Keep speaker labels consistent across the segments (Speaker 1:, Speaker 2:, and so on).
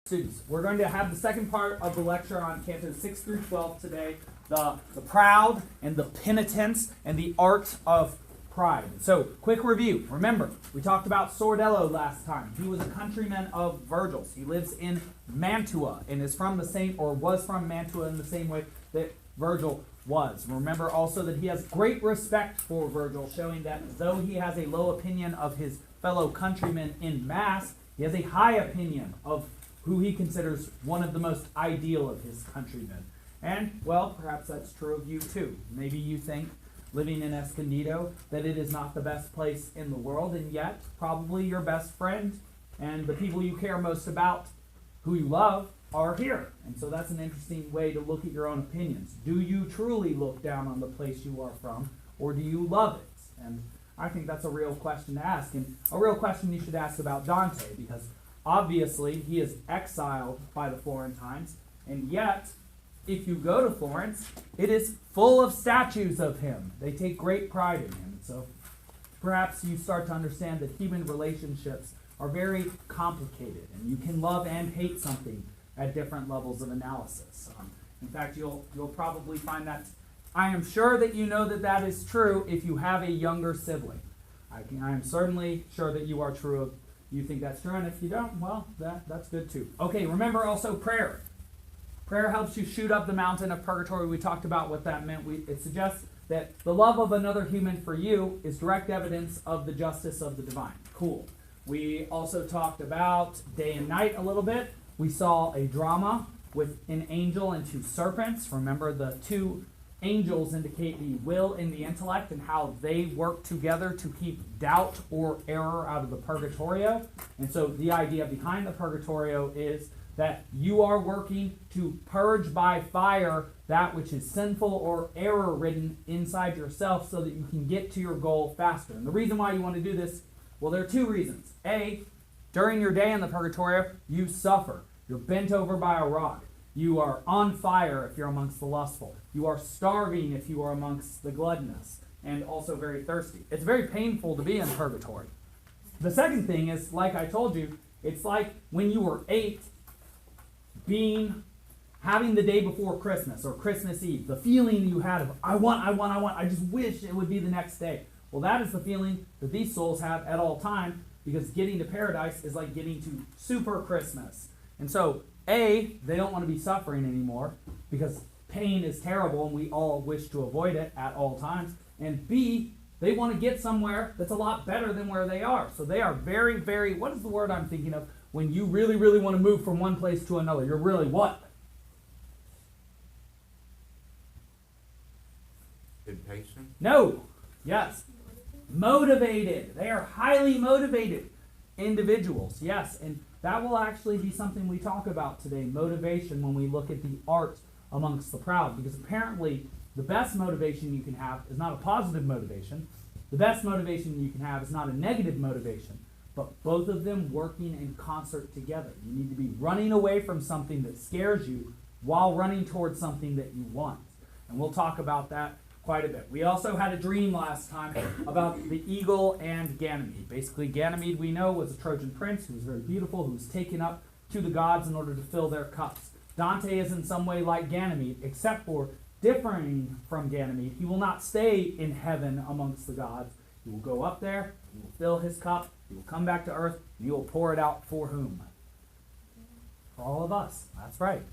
Speaker 1: Students, we're going to have the second part of the lecture on Cantos 6 through 12 today, the proud and the penitence and the art of pride. So, quick review. Remember, we talked about Sordello last time. He was a countryman of Virgil's. He lives in Mantua and is from the same, or was from Mantua in the same way that Virgil was. Remember also that he has great respect for Virgil, showing that though he has a low opinion of his fellow countrymen in mass, he has a high opinion of who he considers one of the most ideal of his countrymen. And, well, perhaps that's true of you too. Maybe you think, living in Escondido, that it is not the best place in the world, and yet probably your best friend and the people you care most about, who you love, are here. And so that's an interesting way to look at your own opinions. Do you truly look down on the place you are from, or do you love it? And I think that's a real question to ask, and a real question you should ask about Dante, because obviously he is exiled by the Florentines, and yet, if you go to Florence, it is full of statues of him. They take great pride in him. So perhaps you start to understand that human relationships are very complicated, and you can love and hate something at different levels of analysis. In fact, you'll probably find that, I am sure that you know that that is true if you have a younger sibling. I am certainly sure that you are true of, you think that's true, and if you don't, well, that's good too. Okay, remember also prayer. Prayer helps you shoot up the mountain of purgatory. We talked about what that meant. It suggests that the love of another human for you is direct evidence of the justice of the divine. Cool. We also talked about day and night a little bit. We saw a drama with an angel and two serpents. Remember, the two angels indicate the will and the intellect and how they work together to keep doubt or error out of the Purgatorio. And so the idea behind the Purgatorio is that you are working to purge by fire that which is sinful or error-ridden inside yourself so that you can get to your goal faster. And the reason why you want to do this, well, there are two reasons. A, during your day in the Purgatorio, you suffer. You're bent over by a rock. You are on fire if you're amongst the lustful. You are starving if you are amongst the gluttonous, and also very thirsty. It's very painful to be in purgatory. The second thing is, like I told you, it's like when you were 8, having the day before Christmas or Christmas Eve, the feeling you had of, I want, I just wish it would be the next day. Well, that is the feeling that these souls have at all time, because getting to paradise is like getting to super Christmas. And so, A, they don't want to be suffering anymore, because pain is terrible and we all wish to avoid it at all times. And B, they want to get somewhere that's a lot better than where they are. So they are very, very, what is the word I'm thinking of? When you really, really want to move from one place to another. You're really what?
Speaker 2: Impatient?
Speaker 1: No. Yes. Motivated. They are highly motivated individuals. Yes. And that will actually be something we talk about today. Motivation, when we look at the art amongst the proud. Because apparently the best motivation you can have is not a positive motivation. The best motivation you can have is not a negative motivation. But both of them working in concert together. You need to be running away from something that scares you while running towards something that you want. And we'll talk about that quite a bit. We also had a dream last time about the eagle and Ganymede. Basically, Ganymede, we know, was a Trojan prince who was very beautiful, who was taken up to the gods in order to fill their cups. Dante is in some way like Ganymede, except for differing from Ganymede. He will not stay in heaven amongst the gods. He will go up there, he will fill his cup, he will come back to earth, and he will pour it out for whom? For all of us. That's right.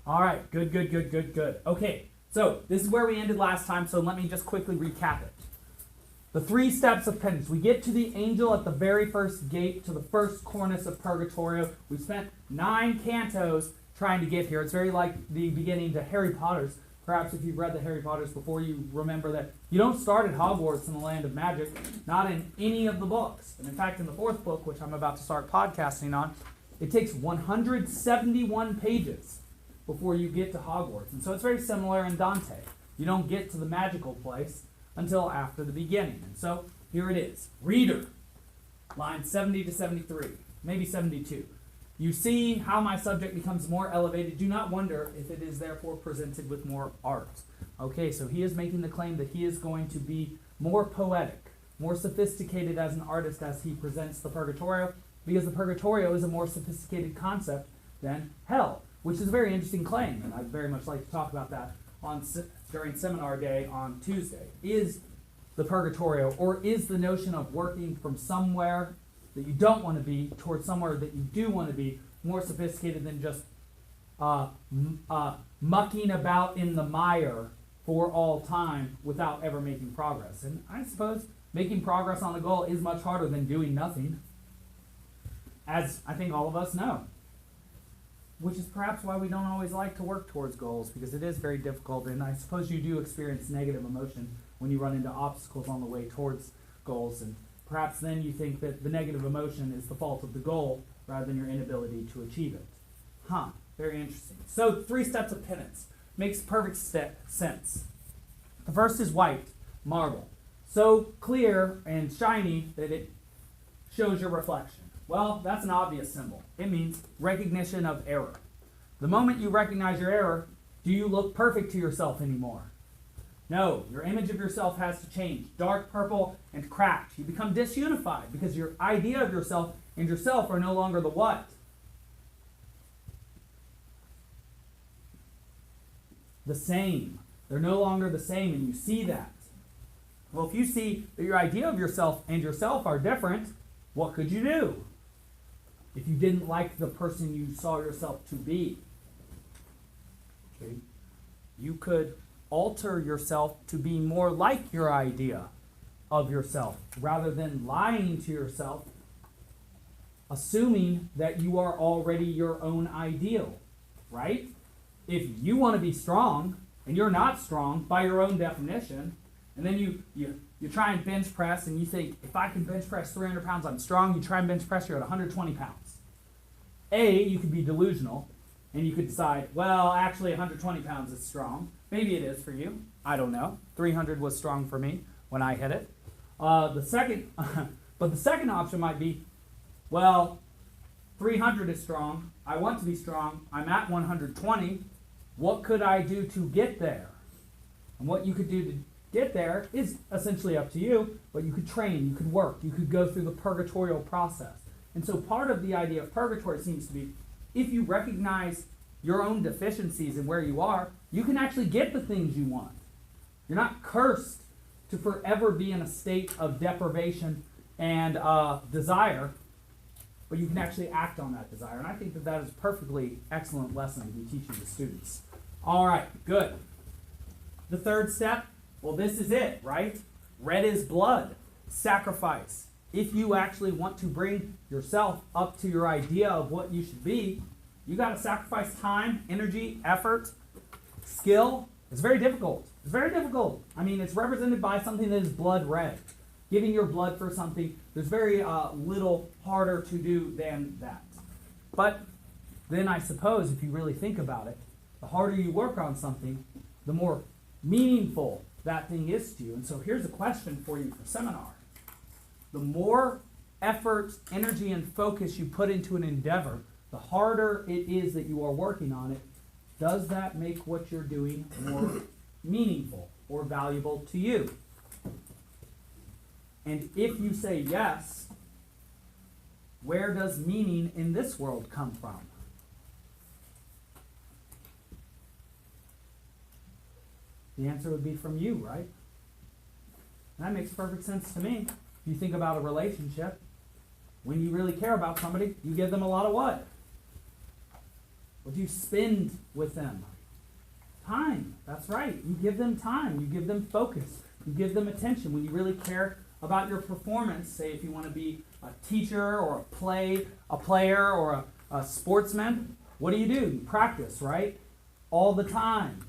Speaker 1: All right, good. Okay, so this is where we ended last time, so let me just quickly recap it. The 3 steps of penance. We get to the angel at the very first gate, to the first cornice of Purgatorio. We spent 9 cantos trying to get here. It's very like the beginning to Harry Potter's. Perhaps if you've read the Harry Potters before, you remember that you don't start at Hogwarts in the land of magic, not in any of the books. And in fact, in the 4th book, which I'm about to start podcasting on, it takes 171 pages before you get to Hogwarts. And so it's very similar in Dante. You don't get to the magical place until after the beginning. And so here it is. Reader, lines 70 to 73, maybe 72. You see how my subject becomes more elevated. Do not wonder if it is therefore presented with more art. Okay, so he is making the claim that he is going to be more poetic, more sophisticated as an artist as he presents the Purgatorio, because the Purgatorio is a more sophisticated concept than hell, which is a very interesting claim, and I'd very much like to talk about that during seminar day on Tuesday. Is the Purgatorio, or is the notion of working from somewhere that you don't want to be towards somewhere that you do want to be more sophisticated than just mucking about in the mire for all time without ever making progress? And I suppose making progress on the goal is much harder than doing nothing, as I think all of us know. Which is perhaps why we don't always like to work towards goals, because it is very difficult, and I suppose you do experience negative emotion when you run into obstacles on the way towards goals, and perhaps then you think that the negative emotion is the fault of the goal rather than your inability to achieve it. Very interesting. So 3 steps of penance. Makes perfect sense. The first is white marble. So clear and shiny that it shows your reflection. Well, that's an obvious symbol. It means recognition of error. The moment you recognize your error, do you look perfect to yourself anymore? No, your image of yourself has to change. Dark purple and cracked. You become disunified because your idea of yourself and yourself are no longer the what? The same. They're no longer the same, and you see that. Well, if you see that your idea of yourself and yourself are different, what could you do if you didn't like the person you saw yourself to be? Okay. You could alter yourself to be more like your idea of yourself rather than lying to yourself, assuming that you are already your own ideal, right? If you want to be strong and you're not strong by your own definition, and then you try and bench press and you think, if I can bench press 300 pounds, I'm strong. You try and bench press, you're at 120 pounds. You could be delusional, and you could decide, well, actually 120 pounds is strong. Maybe it is for you. I don't know. 300 was strong for me when I hit it. But the second option might be, well, 300 is strong. I want to be strong. I'm at 120. What could I do to get there? And what you could do to get there is essentially up to you, but you could train, you could work, you could go through the purgatorial process. And so part of the idea of purgatory seems to be, if you recognize your own deficiencies and where you are, you can actually get the things you want. You're not cursed to forever be in a state of deprivation and desire, but you can actually act on that desire. And I think that that is a perfectly excellent lesson to be teaching the students. All right, good. The third step, well, this is it, right? Red is blood, sacrifice. If you actually want to bring yourself up to your idea of what you should be, you got to sacrifice time, energy, effort, skill. It's very difficult. It's very difficult. I mean, it's represented by something that is blood red. Giving your blood for something, there's very little harder to do than that. But then I suppose if you really think about it, the harder you work on something, the more meaningful that thing is to you. And so here's a question for you for seminar. The more effort, energy, and focus you put into an endeavor, the harder it is that you are working on it. Does that make what you're doing more meaningful or valuable to you? And if you say yes, where does meaning in this world come from? The answer would be from you, right? That makes perfect sense to me. If you think about a relationship, when you really care about somebody, you give them a lot of what? What do you spend with them? Time. That's right. You give them time. You give them focus. You give them attention. When you really care about your performance, say if you want to be a teacher or a player or a sportsman, what do? You practice, right? All the time.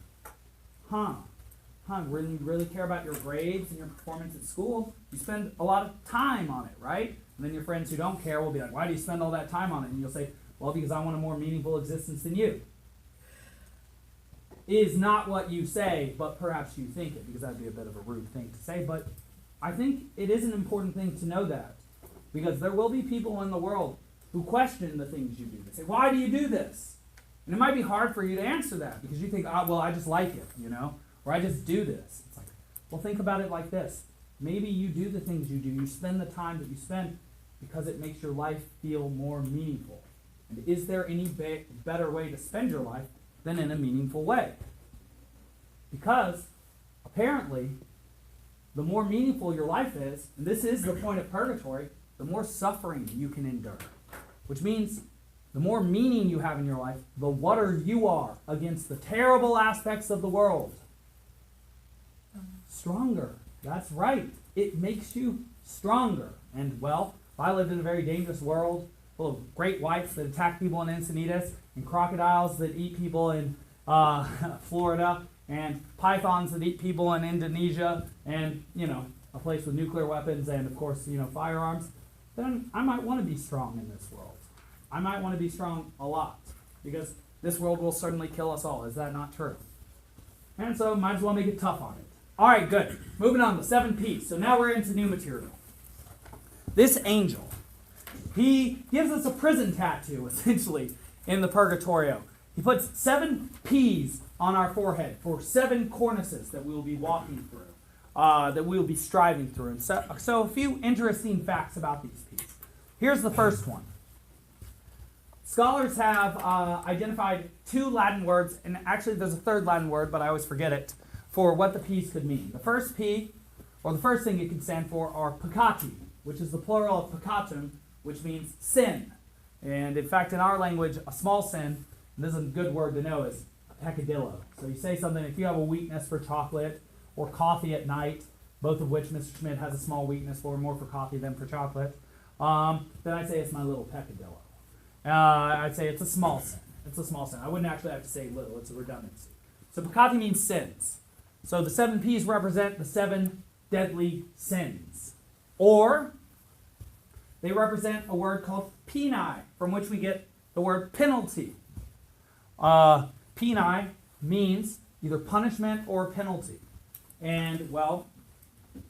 Speaker 1: When you really care about your grades and your performance at school, you spend a lot of time on it, right? And then your friends who don't care will be like, why do you spend all that time on it? And you'll say, well, because I want a more meaningful existence than you. Is not what you say, but perhaps you think it, because that'd be a bit of a rude thing to say. But I think it is an important thing to know that, because there will be people in the world who question the things you do. They say, why do you do this? And it might be hard for you to answer that, because you think, well, I just like it, or I just do this. It's like, well, think about it like this. Maybe you do the things you do. You spend the time that you spend because it makes your life feel more meaningful. And is there any better way to spend your life than in a meaningful way? Because apparently, the more meaningful your life is, and this is the point of purgatory, the more suffering you can endure. Which means the more meaning you have in your life, the water you are against the terrible aspects of the world. Stronger. That's right. It makes you stronger. And, well, if I lived in a very dangerous world full of great whites that attack people in Encinitas, and crocodiles that eat people in Florida, and pythons that eat people in Indonesia, and, a place with nuclear weapons and, of course, firearms, then I might want to be strong in this world. I might want to be strong a lot, because this world will certainly kill us all. Is that not true? And so might as well make it tough on it. All right, good. Moving on, the 7 P's. So now we're into new material. This angel, he gives us a prison tattoo, essentially, in the Purgatorio. He puts 7 P's on our forehead for 7 cornices that we will be walking through, that we will be striving through. And so a few interesting facts about these P's. Here's the first one. Scholars have identified 2 Latin words, and actually there's a 3rd Latin word, but I always forget it, for what the P's could mean. The first P, or the first thing it can stand for, are peccati, which is the plural of peccatum, which means sin. And in fact, in our language, a small sin, and this is a good word to know, is a peccadillo. So you say something, if you have a weakness for chocolate or coffee at night, both of which Mr. Schmidt has a small weakness for, more for coffee than for chocolate, then I'd say it's my little peccadillo. I'd say it's a small sin. It's a small sin. I wouldn't actually have to say little. It's a redundancy. So peccati means sins. So the 7 P's represent the 7 deadly sins. Or they represent a word called peni, from which we get the word penalty. Peni means either punishment or penalty. And, well,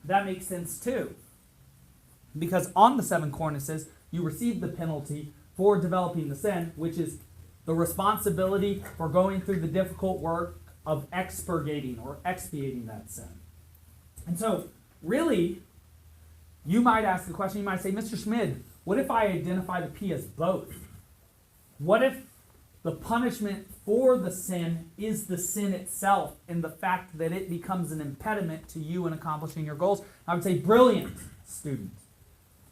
Speaker 1: that makes sense too. Because on the 7 cornices, you receive the penalty for developing the sin, which is the responsibility for going through the difficult work of expurgating or expiating that sin. And so, really, you might ask the question, you might say, Mr. Schmid, what if I identify the P as both? What if the punishment for the sin is the sin itself and the fact that it becomes an impediment to you in accomplishing your goals? I would say, brilliant, student.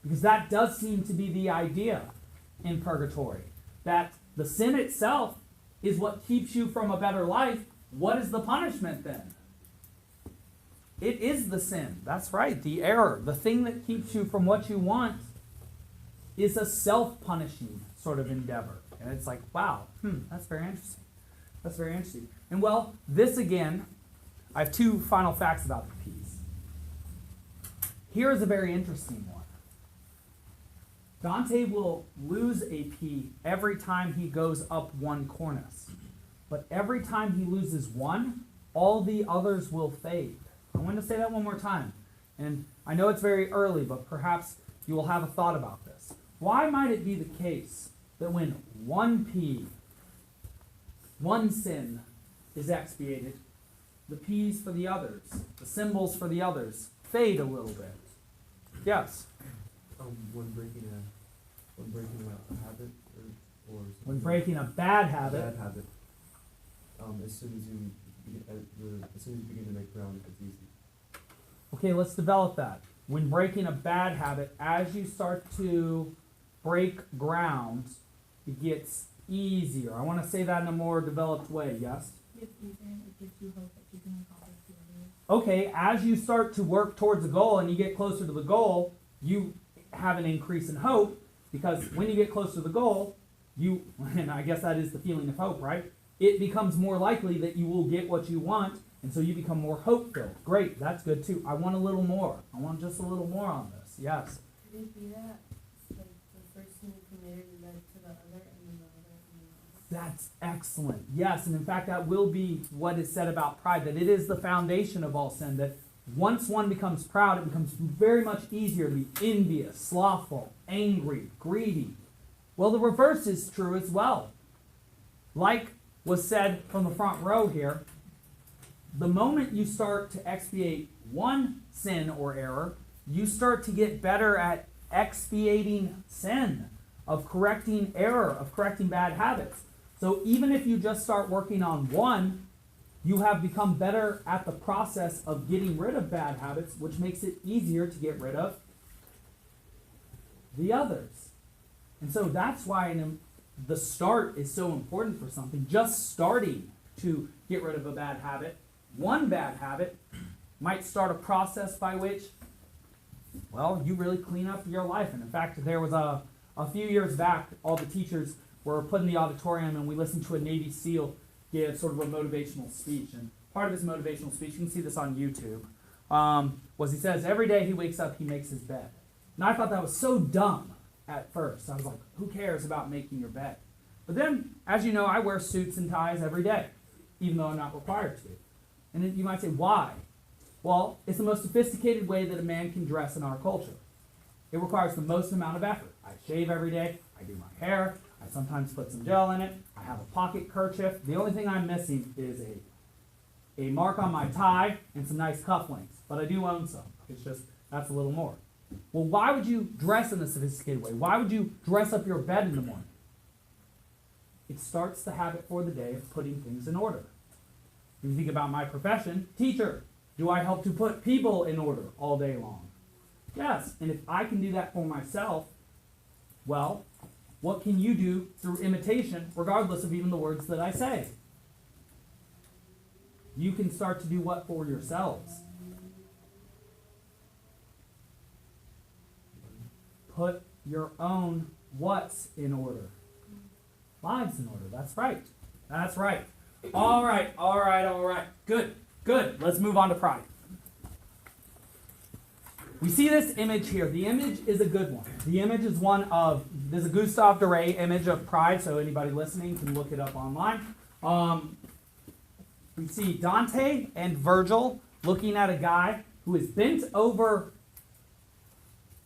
Speaker 1: Because that does seem to be the idea in purgatory. That the sin itself is what keeps you from a better life. What is the punishment then? It is the sin. That's right, the error. The thing that keeps you from what you want is a self-punishing sort of endeavor. And it's like, wow, that's very interesting. That's very interesting. And well, this again, I have 2 final facts about the P's. Here is a very interesting one. Dante will lose a P every time he goes up 1 cornice. But every time he loses 1, all the others will fade. I want to say that one more time. And I know it's very early, but perhaps you will have a thought about this. Why might it be the case that when 1 P, 1 sin, is expiated, the P's for the others, the symbols for the others, fade a little bit? Yes?
Speaker 2: When breaking a habit, or
Speaker 1: when breaking a bad habit,
Speaker 2: as soon as you begin to make ground, it's easy.
Speaker 1: Okay, let's develop that. When breaking a bad habit, as you start to break ground, it gets easier. I want to say that in a more developed way, yes?
Speaker 3: It gives you hope that you can accomplish your goals.
Speaker 1: Okay, as you start to work towards a goal and you get closer to the goal, you have an increase in hope, because when you get close to the goal, and I guess that is the feeling of hope, right? It becomes more likely that you will get what you want, and so you become more hope-filled. Great, that's good too. I want a little more. I want just a little more on this. Yes?
Speaker 3: Could it be that like the first sin you committed led to the other, and then the other, and then the other?
Speaker 1: That's excellent. Yes, and in fact, that will be what is said about pride, that it is the foundation of all sin, that once one becomes proud, it becomes very much easier to be envious, slothful, angry, greedy. Well, the reverse is true as well. Like was said from the front row here, the moment you start to expiate 1 sin or error, you start to get better at expiating sin. of correcting error, of correcting bad habits. So even if you just start working on one, you have become better at the process of getting rid of bad habits, which makes it easier to get rid of the others. And so that's why the start is so important for something. Just starting to get rid of a bad habit, one bad habit, might start a process by which, well, you really clean up your life. And in fact, there was a few years back, all the teachers were put in the auditorium and we listened to a Navy SEAL give sort of a motivational speech. And part of his motivational speech, you can see this on YouTube, was he says, every day he wakes up, he makes his bed. And I thought that was so dumb at first. I was like, who cares about making your bed? But then, as you know, I wear suits and ties every day, even though I'm not required to. And then you might say, why? Well, it's the most sophisticated way that a man can dress in our culture. It requires the most amount of effort. I shave every day. I do my hair. I sometimes put some gel in it. I have a pocket kerchief. The only thing I'm missing is a mark on my tie and some nice cufflinks. But I do own some. It's just, that's a little more. Well, why would you dress in a sophisticated way? Why would you dress up your bed in the morning? It starts the habit for the day of putting things in order. If you think about my profession, teacher, do I help to put people in order all day long? Yes, and if I can do that for myself, well, what can you do through imitation, regardless of even the words that I say? You can start to do what for yourselves? Put your own what's in order? Lives in order. That's right. That's right. All right. Good. Let's move on to pride. We see this image here. The image is a good one. The image is there's a Gustave Doré image of pride, so anybody listening can look it up online. We see Dante and Virgil looking at a guy who is bent over,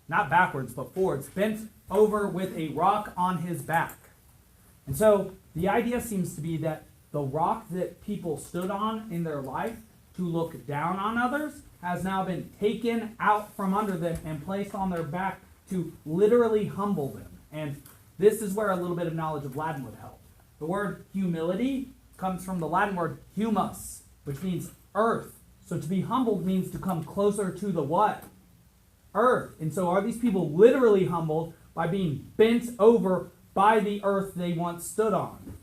Speaker 1: not backwards, but forwards, bent over with a rock on his back. And so the idea seems to be that the rock that people stood on in their life to look down on others has now been taken out from under them and placed on their back to literally humble them. And this is where a little bit of knowledge of Latin would help. The word humility comes from the Latin word humus, which means earth. So to be humbled means to come closer to the what? Earth. And so are these people literally humbled by being bent over by the earth they once stood on?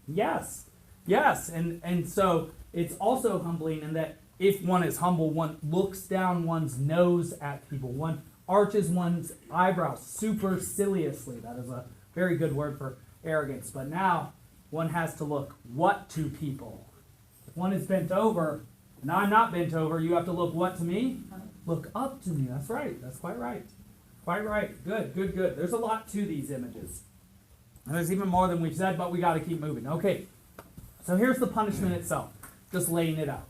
Speaker 1: Yes. And so it's also humbling in that if one is humble, one looks down one's nose at people. One arches one's eyebrows superciliously. That is a very good word for arrogance. But now one has to look what to people? If one is bent over, and I'm not bent over, you have to look what to me? Look up to me. That's right. That's quite right. Quite right. Good. There's a lot to these images. And there's even more than we've said, but we got to keep moving. Okay. So here's the punishment itself. Just laying it out.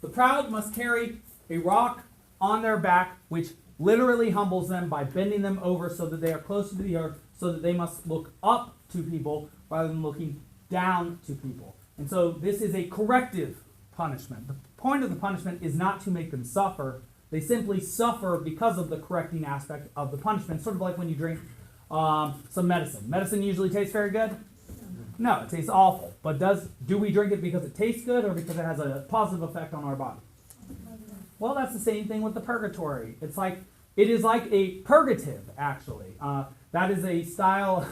Speaker 1: The proud must carry a rock on their back, which literally humbles them by bending them over so that they are closer to the earth, so that they must look up to people rather than looking down to people. And so this is a corrective punishment. The point of the punishment is not to make them suffer. They simply suffer because of the correcting aspect of the punishment. Sort of like when you drink some medicine. Medicine usually tastes very good? No, it tastes awful. But do we drink it because it tastes good or because it has a positive effect on our body? Well, that's the same thing with the purgatory. It is like a purgative, actually. That is a style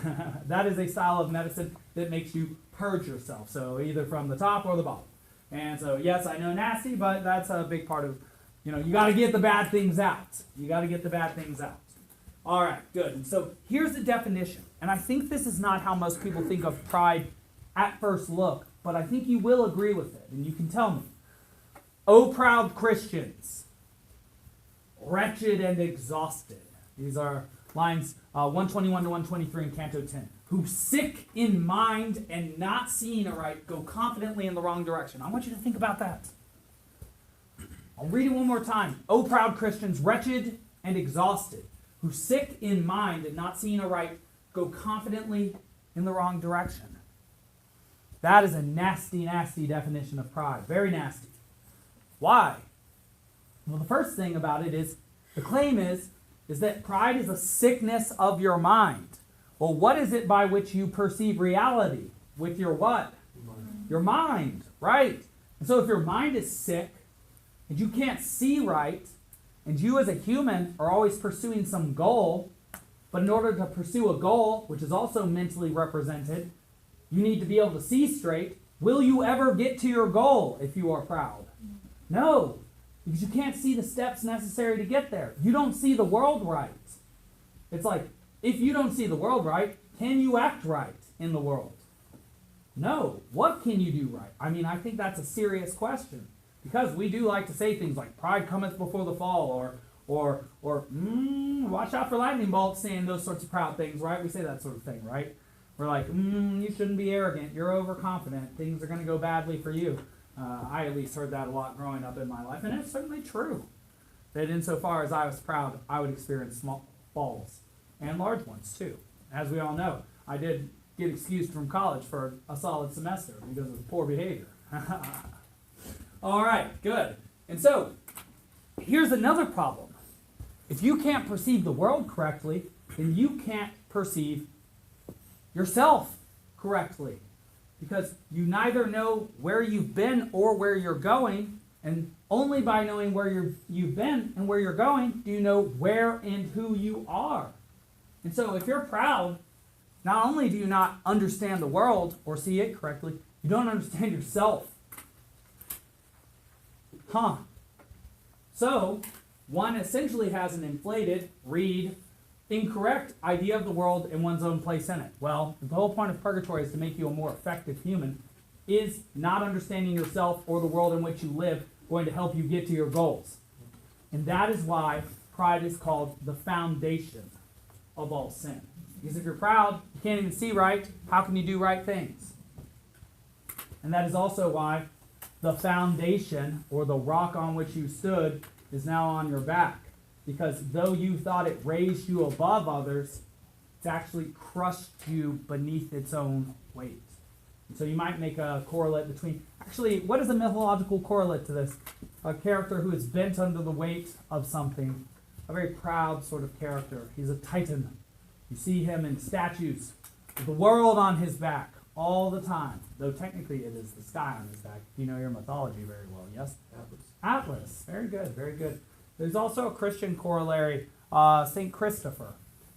Speaker 1: of medicine that makes you purge yourself. So either from the top or the bottom. And so yes, I know nasty, but that's a big part of, you got to get the bad things out. All right, good. And so here's the definition. And I think this is not how most people think of pride at first look, but I think you will agree with it, and you can tell me. O proud Christians, wretched and exhausted. These are lines 121 to 123 in Canto 10. Who sick in mind and not seeing aright go confidently in the wrong direction. I want you to think about that. I'll read it one more time. O proud Christians, wretched and exhausted, who sick in mind and not seeing aright go confidently in the wrong direction. That is a nasty, nasty definition of pride. Very nasty. Why? Well, the first thing about it is, the claim is is that pride is a sickness of your mind. Well, what is it by which you perceive reality? With your what? Your mind, right? And so if your mind is sick, and you can't see right, and you as a human are always pursuing some goal, but in order to pursue a goal, which is also mentally represented, you need to be able to see straight. Will you ever get to your goal if you are proud? No, because you can't see the steps necessary to get there. You don't see the world right. It's like, if you don't see the world right, can you act right in the world? No. What can you do right? I mean, I think that's a serious question. Because we do like to say things like, pride cometh before the fall, or watch out for lightning bolts, saying those sorts of proud things, right? We say that sort of thing, right? We're like, you shouldn't be arrogant. You're overconfident. Things are going to go badly for you. I at least heard that a lot growing up in my life, and it's certainly true. That insofar as I was proud, I would experience small falls, and large ones too. As we all know, I did get excused from college for a solid semester because of poor behavior. All right, good. And so, here's another problem. If you can't perceive the world correctly, then you can't perceive yourself correctly. Because you neither know where you've been or where you're going, and only by knowing where you've been and where you're going do you know where and who you are. And so if you're proud, not only do you not understand the world or see it correctly, you don't understand yourself. So, one essentially has an inflated, incorrect idea of the world and one's own place in it. Well, the whole point of purgatory is to make you a more effective human. Is not understanding yourself or the world in which you live going to help you get to your goals? And that is why pride is called the foundation of all sin. Because if you're proud, you can't even see right, how can you do right things? And that is also why the foundation, or the rock on which you stood, is now on your back. Because though you thought it raised you above others, it's actually crushed you beneath its own weight. And so you might make a correlate between... Actually, what is a mythological correlate to this? A character who is bent under the weight of something. A very proud sort of character. He's a titan. You see him in statues with the world on his back all the time. Though technically it is the sky on his back. You know your mythology very well, yes? Atlas. Very good, very good. There's also a Christian corollary, St. Christopher,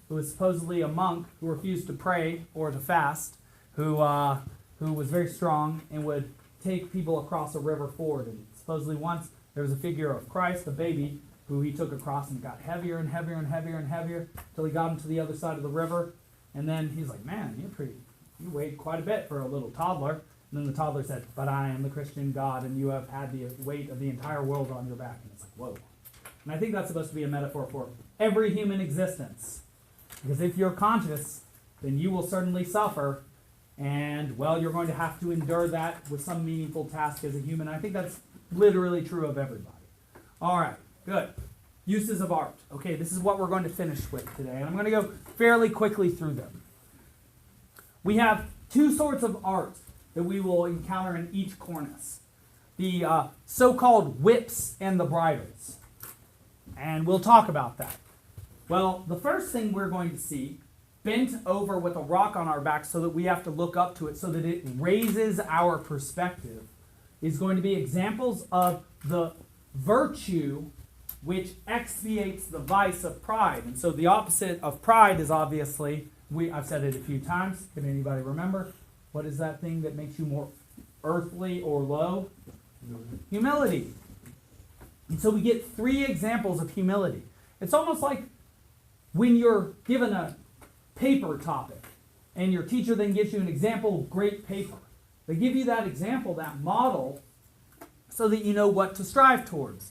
Speaker 1: who was supposedly a monk who refused to pray or to fast, who was very strong and would take people across a river ford. And supposedly once there was a figure of Christ, a baby, who he took across, and it got heavier and heavier and heavier and heavier until he got him to the other side of the river. And then he's like, man, you weighed quite a bit for a little toddler. And then the toddler said, but I am the Christian God, and you have had the weight of the entire world on your back. And it's like, whoa. And I think that's supposed to be a metaphor for every human existence. Because if you're conscious, then you will certainly suffer. And, well, you're going to have to endure that with some meaningful task as a human. I think that's literally true of everybody. All right, good. Uses of art. Okay, this is what we're going to finish with today. And I'm going to go fairly quickly through them. We have two sorts of art that we will encounter in each cornice. The so-called whips and the bridles. And we'll talk about that. Well, the first thing we're going to see, bent over with a rock on our back so that we have to look up to it so that it raises our perspective, is going to be examples of the virtue which expiates the vice of pride. And so the opposite of pride is obviously, I've said it a few times. Can anybody remember? What is that thing that makes you more earthly or low? Humility. And so we get three examples of humility. It's almost like when you're given a paper topic and your teacher then gives you an example of great paper. They give you that example, that model, so that you know what to strive towards.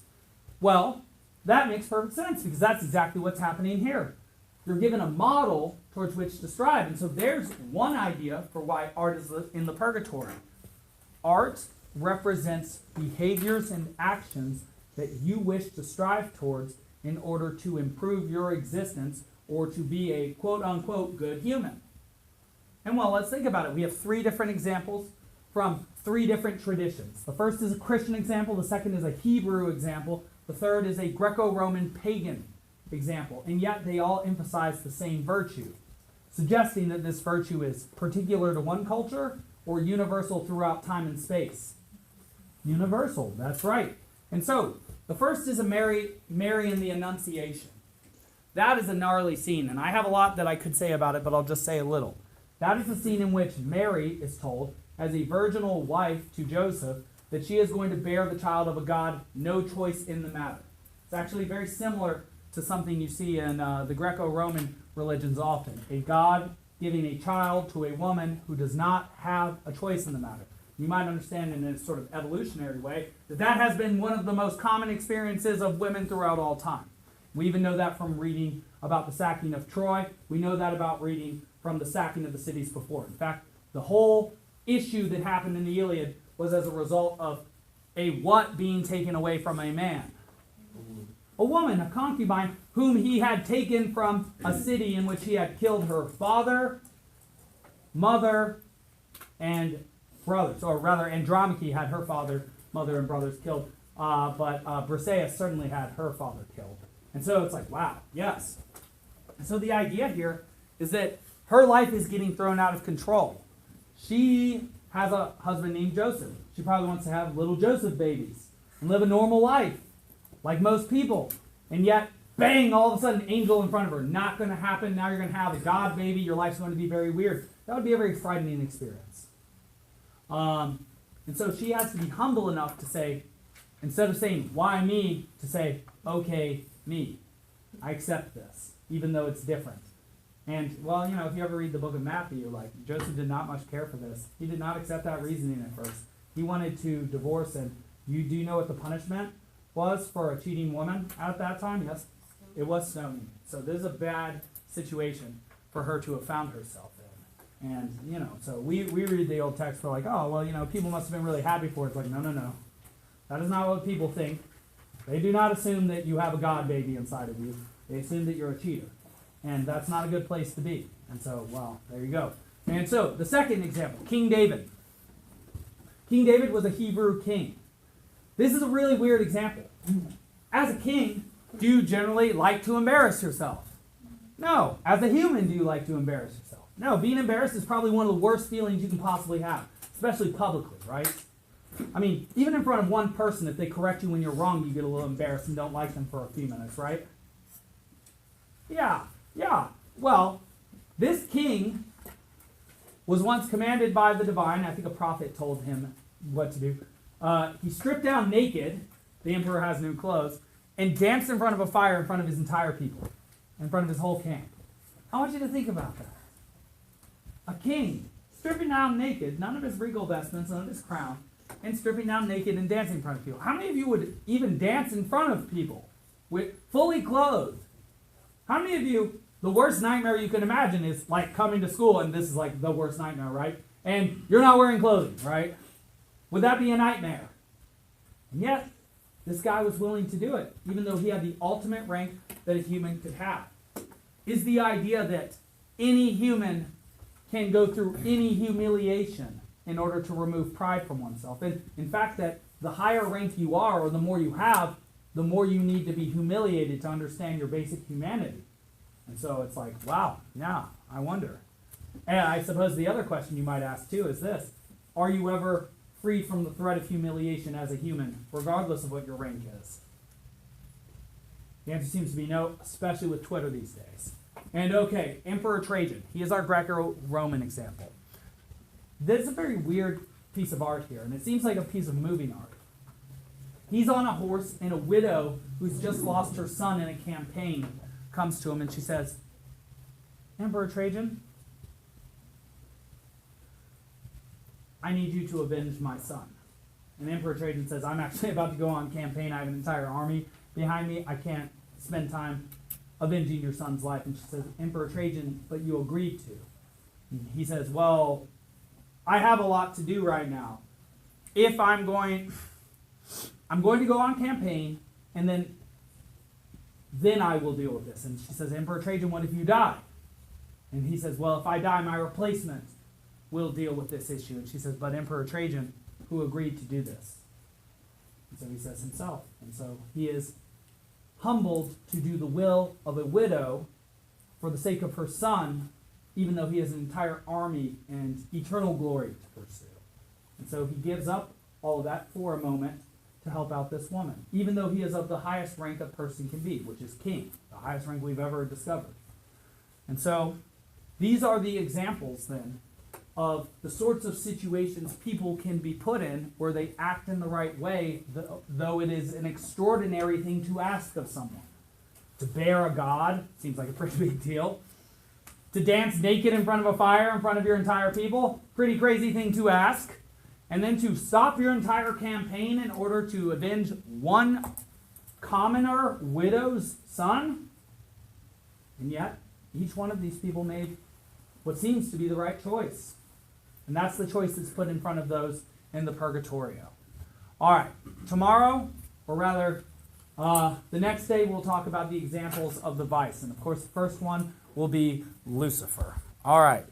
Speaker 1: Well, that makes perfect sense because that's exactly what's happening here. You're given a model towards which to strive. And so there's one idea for why art is in the purgatory. Art represents behaviors and actions that you wish to strive towards in order to improve your existence or to be a quote-unquote good human. And well, let's think about it. We have three different examples from three different traditions. The first is a Christian example. The second is a Hebrew example. The third is a Greco-Roman pagan example, and yet they all emphasize the same virtue, suggesting that this virtue is particular to one culture or universal throughout time and space. Universal, that's right. And so, the first is Mary in the Annunciation. That is a gnarly scene, and I have a lot that I could say about it, but I'll just say a little. That is the scene in which Mary is told, as a virginal wife to Joseph, that she is going to bear the child of a God, no choice in the matter. It's actually very similar to something you see in the Greco-Roman religions often. A God giving a child to a woman who does not have a choice in the matter. You might understand in a sort of evolutionary way that has been one of the most common experiences of women throughout all time. We even know that from reading about the sacking of Troy. We know that about reading from the sacking of the cities before. In fact, the whole issue that happened in the Iliad was as a result of a what being taken away from a man. A woman, a concubine, whom he had taken from a city in which he had killed her father, mother, and brothers. Or rather, Andromache had her father, mother, and brothers killed. But Briseis certainly had her father killed. And so it's like, wow, yes. And so the idea here is that her life is getting thrown out of control. She has a husband named Joseph. She probably wants to have little Joseph babies and live a normal life, like most people. And yet, bang, all of a sudden, angel in front of her. Not going to happen. Now you're going to have a God baby. Your life's going to be very weird. That would be a very frightening experience. And so she has to be humble enough to say, instead of saying, why me, to say, okay, me. I accept this, even though it's different. And, well, you know, if you ever read the book of Matthew, you're like, Joseph did not much care for this. He did not accept that reasoning at first. He wanted to divorce, and do you know what the punishment was for a cheating woman at that time? Yes, it was stoning. So this is a bad situation for her to have found herself in. And, you know, so we read the old text, we're like, oh, well, you know, people must have been really happy for it. It's like, no. That is not what people think. They do not assume that you have a God baby inside of you. They assume that you're a cheater. And that's not a good place to be. And so, well, there you go. And so, the second example, King David. King David was a Hebrew king. This is a really weird example. As a king, do you generally like to embarrass yourself? No. As a human, do you like to embarrass yourself? No. Being embarrassed is probably one of the worst feelings you can possibly have, especially publicly, right? I mean, even in front of one person, if they correct you when you're wrong, you get a little embarrassed and don't like them for a few minutes, right? Yeah. Well, this king was once commanded by the divine. I think a prophet told him what to do. He stripped down naked. The emperor has new clothes. And danced in front of a fire in front of his entire people. In front of his whole camp. I want you to think about that. A king stripping down naked, none of his regal vestments, none of his crown, and stripping down naked and dancing in front of people. How many of you would even dance in front of people with fully clothed? How many of you, the worst nightmare you can imagine is like coming to school, and this is like the worst nightmare, right? And you're not wearing clothing, right? Would that be a nightmare? And yet, this guy was willing to do it, even though he had the ultimate rank that a human could have. Is the idea that any human can go through any humiliation in order to remove pride from oneself. And in fact, that the higher rank you are, or the more you have, the more you need to be humiliated to understand your basic humanity. And so it's like, wow, yeah, I wonder. And I suppose the other question you might ask too is this: are you ever free from the threat of humiliation as a human, regardless of what your rank is? The answer seems to be no, especially with Twitter these days. And okay, Emperor Trajan. He is our Greco-Roman example. This is a very weird piece of art here, and it seems like a piece of moving art. He's on a horse, and a widow who's just lost her son in a campaign comes to him, and she says, Emperor Trajan, I need you to avenge my son. And Emperor Trajan says, I'm actually about to go on campaign. I have an entire army behind me. I can't spend time avenging your son's life. And she says, Emperor Trajan, but you agreed to. And he says, well, I have a lot to do right now. If I'm going to go on campaign, and then I will deal with this. And she says, Emperor Trajan, what if you die? And he says, well, if I die, my replacement will deal with this issue. And she says, but Emperor Trajan, who agreed to do this? And so he says himself. And so he is humbled to do the will of a widow for the sake of her son, even though he has an entire army and eternal glory to pursue. And so he gives up all of that for a moment to help out this woman, even though he is of the highest rank a person can be, which is king, the highest rank we've ever discovered. And so these are the examples then of the sorts of situations people can be put in where they act in the right way, though it is an extraordinary thing to ask of someone. To bear a god seems like a pretty big deal. To dance naked in front of a fire in front of your entire people, pretty crazy thing to ask. And then to stop your entire campaign in order to avenge one commoner widow's son. And yet, each one of these people made what seems to be the right choice. And that's the choice that's put in front of those in the Purgatorio. All right, tomorrow, or rather, the next day, we'll talk about the examples of the vice. And of course, the first one will be Lucifer. All right.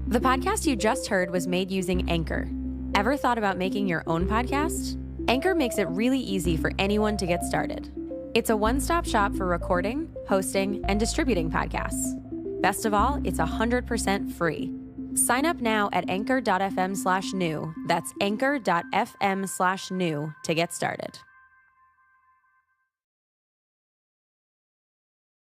Speaker 4: The podcast you just heard was made using Anchor. Ever thought about making your own podcast? Anchor makes it really easy for anyone to get started. It's a one-stop shop for recording, hosting, and distributing podcasts. Best of all, it's 100% free. Sign up now at anchor.fm/new. That's anchor.fm/new to get started.